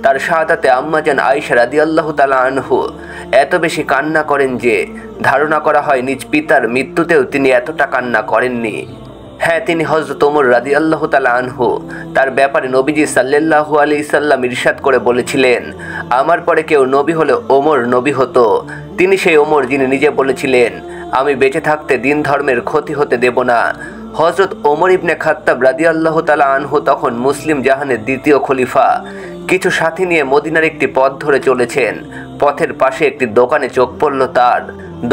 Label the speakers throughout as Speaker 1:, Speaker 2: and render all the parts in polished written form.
Speaker 1: তার শাহাদাতে আম্মাজান আয়েশা রাদিয়াল্লাহু তাআলা আনহু এত বেশি কান্না করেন যে ধারণা করা হয় নিজ পিতার মৃত্যুতেও তিনি এতটা কান্না করেননি। হ্যাঁ, তিনি হযরত ওমর রাদিয়াল্লাহু তাআলা আনহু তার ব্যাপারে নবীজি সাল্লাল্লাহু আলাইহি সাল্লাম ইরশাদ করে বলেছিলেন, আমার পরে কেউ নবী হলে ওমর নবী হতো। তিনি সেই ওমর যিনি নিজে বলেছিলেন, আমি বেঁচে থাকতে দিন ধর্মের ক্ষতি হতে দেব না। হযরত ওমর ইবনে খাত্তাব রাদিয়াল্লাহু তাআলা আনহু তখন মুসলিম জাহানের দ্বিতীয় খলিফা। কিছু সাথী নিয়ে মদিনার একটি পথ ধরে চলেছেন। পথের পাশে একটি দোকানে চোখ পড়ল তার।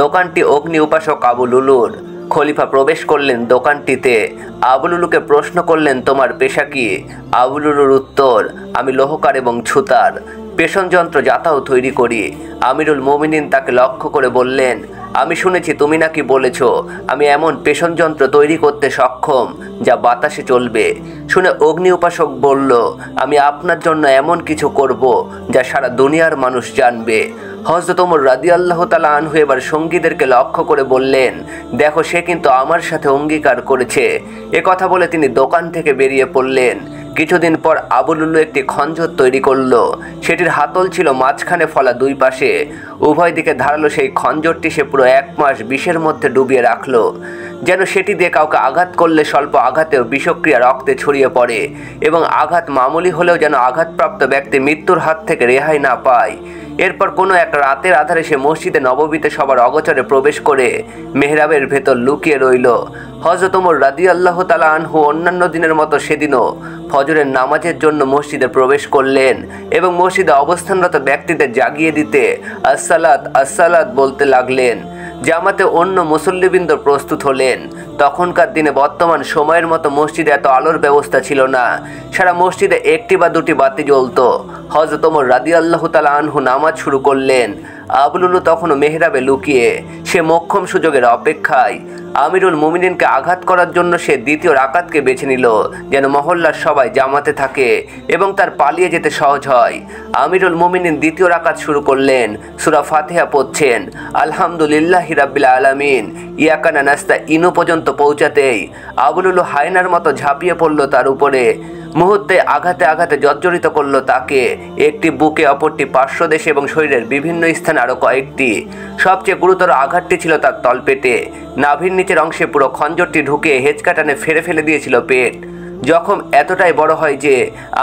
Speaker 1: দোকানটি অগ্নি উপাসক আবু লুলুর। খলিফা প্রবেশ করলেন দোকানটিতে। আবু লুলুকে প্রশ্ন করলেন, তোমার পেশা কি? আবু লুলুর উত্তর, আমি লোহকার এবং ছুতার, পেষণ যন্ত্র জাতাও তৈরি করি। আমিরুল মুমিনিন তাকে লক্ষ্য করে বললেন, আমি শুনেছি তুমি নাকি বলেছ আমি এমন পেষণ যন্ত্র তৈরি করতে সক্ষম যা বাতাসে চলবে। শুনে অগ্নি উপাসক বলল, আমি আপনার জন্য এমন কিছু করব যা সারা দুনিয়ার মানুষ জানবে। হযরত ওমর রাদিয়াল্লাহু তাআলা আনহু এবার সঙ্গীদেরকে লক্ষ্য করে বললেন, দেখো সে কিন্তু আমার সাথে অঙ্গীকার করেছে। এ কথা বলে তিনি দোকান থেকে বেরিয়ে পড়লেন। কিছুদিন পর আবু লুলু একটি খঞ্জর তৈরি করলো। সেটির হাতল ছিল মাঝখানে ফলা দুই পাশে। উভয় দিকে ধারালো সেই খঞ্জরটি সে পুরো 1 মাস বিষের মধ্যে ডুবিয়ে রাখলো, যেন সেটি দিয়ে কাউকে আঘাত করলে স্বল্প আঘাতেও বিষক্রিয়া রক্তে ছড়িয়ে পড়ে এবং আঘাত মামুলি হলেও যেন আঘাতপ্রাপ্ত ব্যক্তি মৃত্যুর হাত থেকে রেহাই না পায়। এরপর কোনো এক রাতের আধারে সে মসজিদে নববীতে সবার অগোচরে প্রবেশ করে মেহরাবের ভেতর লুকিয়ে রইল। হযরত ওমর রাদিয়াল্লাহু তাআলা আনহু অন্যান্য দিনের মতো সেদিনও ফজরের নামাজের জন্য মসজিদে প্রবেশ করলেন এবং মসজিদে অবস্থানরত ব্যক্তিদের জাগিয়ে দিতে আসসালাত আসসালাত বলতে লাগলেন। জামাতে অন্য মুসল্লিবৃন্দ প্রস্তুত হলেন। তখনকার দিনে বর্তমান সময়ের মতো মসজিদে এত আলোর ব্যবস্থা ছিল না। সারা মসজিদে একটি বা দুটি বাতি জ্বলত। হযরত ওমর রাদিয়াল্লাহু তাআলা আনহু নামাজ শুরু করলেন। আবু লুলু তখনও মেহরাবে লুকিয়ে সে মোক্ষম সুযোগের অপেক্ষায়। আমিরুল মুমিনিনকে আঘাত করার জন্য সে দ্বিতীয় রাকাতকে বেছে নিল, যেন মহল্লার সবাই জামাতে থাকে এবং তার পালিয়ে যেতে সহজ হয়। আমিরুল মুমিনিন দ্বিতীয় রাকাত শুরু করলেন। সূরা ফাতিহা পড়ছেন। আলহামদুলিল্লাহি রাব্বিল আলামিন ইয়াকা নাস্তাইনু পর্যন্ত পৌঁছাতেই আবু লুলু হায়নার মতো ঝাঁপিয়ে পড়ল তার উপরে। মুহূর্তে আঘাতে আঘাতে জর্জরিত করল তাকে। একটি বুকে, অপরটি পার্শ্বদেশে এবং শরীরের বিভিন্ন স্থানে আরও কয়েকটি। সবচেয়ে গুরুতর আঘাতটি ছিল তার তলপেটে। নাভির নিচের অংশে পুরো খঞ্জরটি ঢুকে হেঁচকাটানে ফেলে দিয়েছিল পেট। জখম এতটাই বড় হয় যে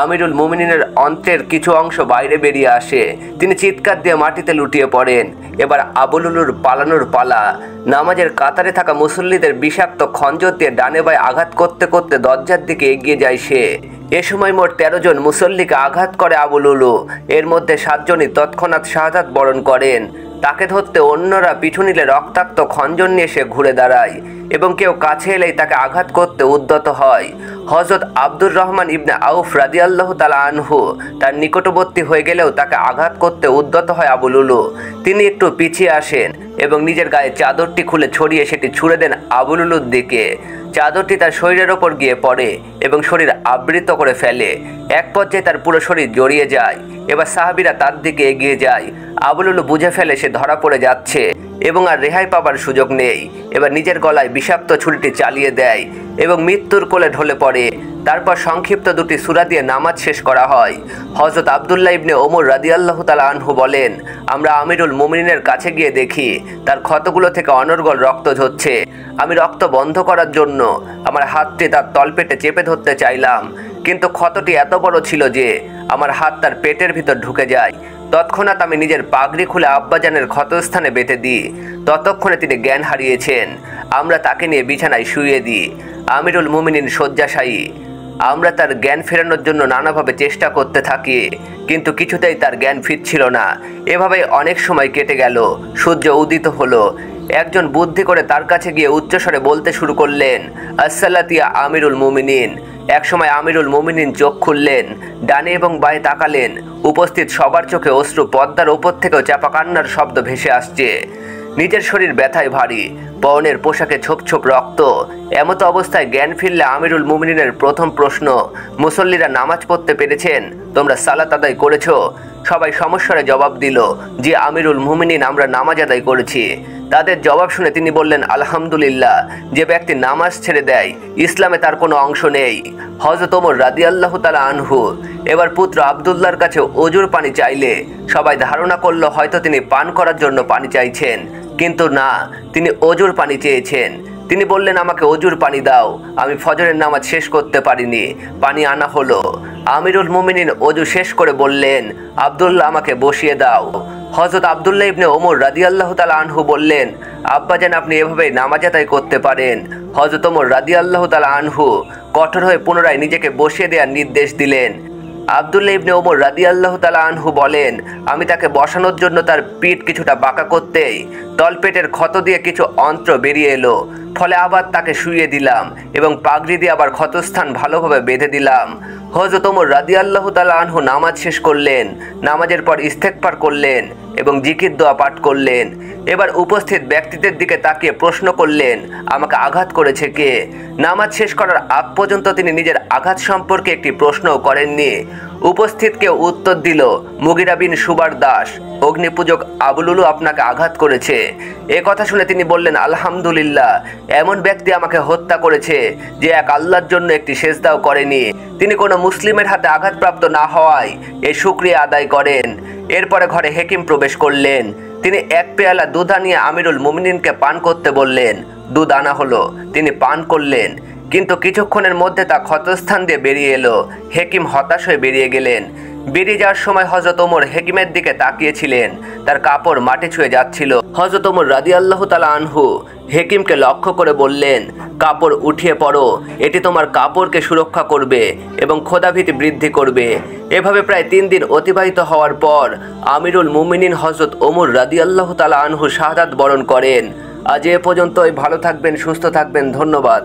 Speaker 1: আমিরুল মুমিনিনের অন্ত্রের কিছু অংশ বাইরে বেরিয়ে আসে। তিনি চিৎকার দিয়ে মাটিতে লুটিয়ে পড়েন। এবার আবু লুলুর পালানোর পালা। নামাজের কাতারে থাকা মুসল্লিদের বিষাক্ত খঞ্জর দিয়ে ডানে বায়ে আঘাত করতে করতে দরজার দিকে এগিয়ে যায় সে। এ সময় মোট 13 জন মুসল্লিকে আঘাত করে আবু লুলু। এর মধ্যে 7 জনই তৎক্ষণাৎ শাহাদাত বরণ করেন। তাকে ধরতে অন্যরা পিছু নিলে রক্তাক্ত খঞ্জন নিয়ে সে ঘুরে দাঁড়ায় এবং কেউ কাছে এলেই তাকে আঘাত করতে উদ্যত হয়। হযরত আব্দুর রহমান ইবনে আউফ রাদিয়াল্লাহু তাআলা আনহু তার নিকটবর্তী হয়ে গেলেও তাকে আঘাত করতে উদ্যত হয় আবু লুলু। তিনি একটু পিছিয়ে আসেন এবং নিজের গায়ে চাদরটি খুলে ছড়িয়ে সেটি ছুঁড়ে দেন আবু লুলুর দিকে। চাদরটি তার শরীরের ওপর গিয়ে পড়ে এবং শরীর আবৃত করে ফেলে। এক পর্যায়ে তার পুরো শরীর জড়িয়ে যায়। এবার সাহাবীরা তার দিকে এগিয়ে যায়। আবু লুলু বুঝে ফেলে সে ধরা পড়ে যাচ্ছে এবং আর রেহাই পাবার সুযোগ নেই। এবার নিজের গলায় বিষাক্ত ছুরিটি চালিয়ে দেয় এবং মৃত্যুর কোলে ঢলে পড়ে। তারপর সংক্ষিপ্ত দুটি সূরা দিয়ে নামাজ শেষ করা হয়। হযরত আব্দুল্লাহ ইবনে ওমর রাদিয়াল্লাহু তাআলা আনহু বলেন, আমরা আমিরুল মুমিনিনের কাছে গিয়ে দেখি তার ক্ষতগুলো থেকে অনর্গল রক্ত ঝরছে। আমি রক্ত বন্ধ করার জন্য আমার হাতটি তার তলপেটে চেপে ধরতে চাইলাম, কিন্তু ক্ষতটি এত বড় ছিল যে আমার হাত তার পেটের ভিতর ঢুকে যায়। তৎক্ষণাৎ আমি নিজের পাগড়ি খুলে আব্বাজানের ক্ষতস্থানে বেঁধে দিই। ততক্ষণে তিনি জ্ঞান হারিয়েছেন। আমরা তাকে নিয়ে বিছানায় শুইয়ে দিই। আমিরুল মুমিনিন শয্যাশায়ী। আমরা তার জ্ঞান ফেরানোর জন্য নানাভাবে চেষ্টা করতে থাকি, কিন্তু কিছুতেই তার জ্ঞান ফিরছিল না। এভাবে অনেক সময় কেটে গেল। সূর্য উদিত হলো। একজন বুদ্ধি করে তার কাছে গিয়ে উচ্চস্বরে বলতে শুরু করলেন, আসসালাতিয়া আমিরুল মুমিনিন। একসময় আমিরুল মুমিনিন চোখ খুললেন, ডানে এবং বায়ে তাকালেন। উপস্থিত সবার চোখে অশ্রু। পর্দার ওপর থেকেও চাপা কান্নার শব্দ ভেসে আসছে। নিজের শরীর ব্যথায় ভারী, পরনের পোশাকে ছোপ ছোপ রক্ত। এমত অবস্থায় জ্ঞান ফিরলে আমিরুল মুমিনিনের প্রথম প্রশ্ন, মুসল্লিরা নামাজ পড়তে পেরেছেন? তোমরা সালাত আদায় করেছো? সবাই সমস্যারে জবাব দিল যে আমিরুল মুমিনিন, আমরা নামাজ আদায় করেছি। তাদের জবাব শুনে তিনি বললেন, আলহামদুলিল্লাহ, যে ব্যক্তি নামাজ ছেড়ে দেয় ইসলামে তার কোনো অংশ নেই। হযরত ওমর রাদিয়াল্লাহু তাআলা আনহু এবার পুত্র আব্দুল্লাহর কাছে অজুর পানি চাইলে সবাই ধারণা করলো হয়তো তিনি পান করার জন্য পানি চাইছেন, কিন্তু না, তিনি অজুর পানি চেয়েছেন। তিনি বললেন, আমাকে অজুর পানি দাও, আমি ফজরের নামাজ শেষ করতে পারিনি। পানি আনা হলো। আমিরুল মুমিনিন অজু শেষ করে বললেন, আব্দুল্লাহ, আমাকে বসিয়ে দাও। হযরত আব্দুল্লাহ ইবনে ওমর রাদিয়াল্লাহু তাআলা আনহু বললেন, আব্বাজান, আপনি এভাবে নামাজ আদায় করতে পারেন। হযরত ওমর রাদিয়াল্লাহু তাআলা আনহু কঠোর হয়ে পুনরায় নিজেকে বসিয়ে দেওয়ার নির্দেশ দিলেন। আব্দুল্লাহ ইবনে ওমর রাদিয়াল্লাহু তাআলা আনহু বলেন, আমি তাকে বসানোর জন্য তার পিঠ কিছুটা বাঁকা করতেই তলপেটের ক্ষত দিয়ে কিছু অন্ত্র বেরিয়ে এলো। ফলে আবার তাকে শুইয়ে দিলাম এবং পাগড়ি দিয়ে আবার ক্ষতস্থান ভালোভাবে বেঁধে দিলাম। হযরত ওমর রাদিয়াল্লাহু তাআলা আনহু নামাজ শেষ করলেন। নামাজের পর ইস্তেগফার করলেন এবং জিকির দোয়া পাঠ করলেন। এবার উপস্থিত ব্যক্তিদের দিকে তাকিয়ে প্রশ্ন করলেন, আমাকে আঘাত করেছে কে? নামাজ শেষ করার আগ পর্যন্ত তিনি নিজের আঘাত সম্পর্কে একটি প্রশ্নও করেননি। উপস্থিত কেউ উত্তর দিল, মুগিরা বিন সুবার দাস, অগ্নিপূজক আবুলুলু আপনাকে আঘাত করেছে। এ কথা শুনে তিনি বললেন, আলহামদুলিল্লাহ, এমন ব্যক্তি আমাকে হত্যা করেছে যে এক আল্লাহর জন্য একটি সেজদাও করেনি। তিনি কোনো মুসলিমের হাতে আঘাতপ্রাপ্ত না হওয়ায় এ শুকরিয়া আদায় করেন। এরপরে ঘরে হেকিম প্রবেশ করলেন। তিনি এক পেয়ালা দুধ আনিয়ে আমিরুল মুমিনিনকে পান করতে বললেন। দুধ আনা হলো, তিনি পান করলেন, কিন্তু কিছুক্ষণের মধ্যে তা ক্ষতস্থান দিয়ে বেরিয়ে এলো। হেকিম হতাশ হয়ে বেরিয়ে গেলেন। বেরিয়ে যাওয়ার সময় হযরত ওমর হেকিমের দিকে তাকিয়েছিলেন। তার কাপড় মাটি ছুঁয়ে যাচ্ছিল। হযরত ওমর রাদিয়াল্লাহু তাআলা আনহু হেকিমকে লক্ষ্য করে বললেন, কাপড় উঠিয়ে পড়ো, এটি তোমার কাপড়কে সুরক্ষা করবে এবং খোদাভীতি বৃদ্ধি করবে। এভাবে প্রায় 3 দিন অতিবাহিত হওয়ার পর আমিরুল মুমিনিন হযরত ওমর রাদিয়াল্লাহু তাআলা আনহু শাহাদাত বরণ করেন। আজ এ পর্যন্তই। ভালো থাকবেন, সুস্থ থাকবেন। ধন্যবাদ।